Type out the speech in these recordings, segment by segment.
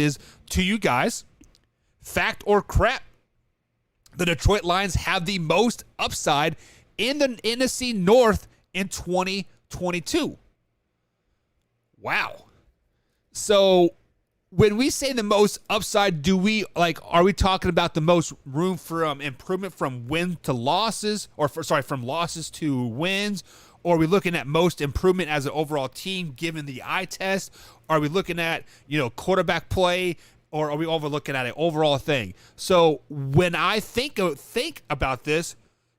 is to you guys, fact or crap, the Detroit Lions have the most upside in the NFC North in 2022. Wow. So when we say the most upside, are we talking about the most room for improvement from wins to losses, from losses to wins? Or are we looking at most improvement as an overall team given the eye test? Are we looking at, quarterback play? Or are we overlooking at an overall thing? So when I think about this,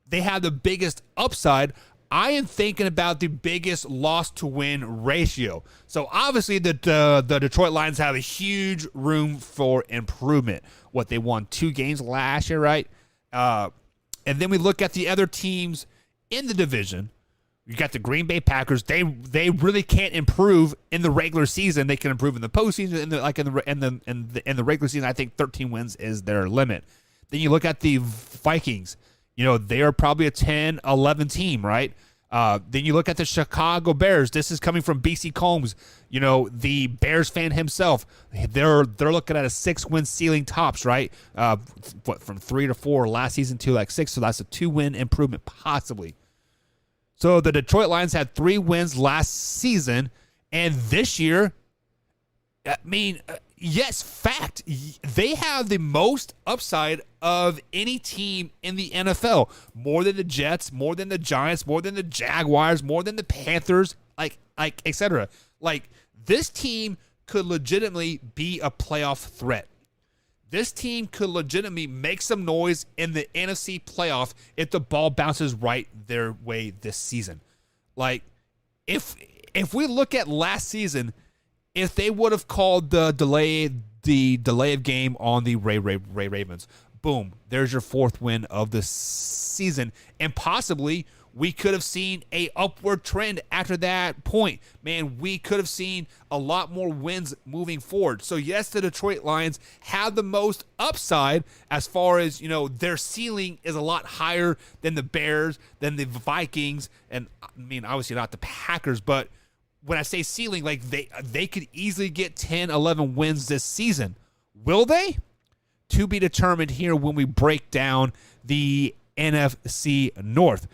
they have the biggest upside. I am thinking about the biggest loss to win ratio. So obviously the Detroit Lions have a huge room for improvement. What, they won 2 games last year, right? And then we look at the other teams in the division. You got the Green Bay Packers. They really can't improve in the regular season. They can improve in the postseason. In the regular season, I think 13 wins is their limit. Then you look at the Vikings. They are probably a 10, 11 team, right? Then you look at the Chicago Bears. This is coming from BC Combs, the Bears fan himself. They're looking at a 6-win ceiling tops, right? From 3 to 4 last season to like 6, so that's a 2-win improvement possibly. So the Detroit Lions had 3 wins last season, and this year, yes, fact, they have the most upside of any team in the NFL. More than the Jets, more than the Giants, more than the Jaguars, more than the Panthers, etc. This team could legitimately be a playoff threat. This team could legitimately make some noise in the NFC playoff if the ball bounces right their way this season. If we look at last season, if they would have called the delay of game on the Ravens, boom, there's your 4th win of the season, and possibly we could have seen a upward trend after that point. Man, we could have seen a lot more wins moving forward. So yes, the Detroit Lions have the most upside as far as, their ceiling is a lot higher than the Bears, than the Vikings, and obviously not the Packers, but when I say ceiling, they could easily get 10, 11 wins this season. Will they? To be determined here when we break down the NFC North.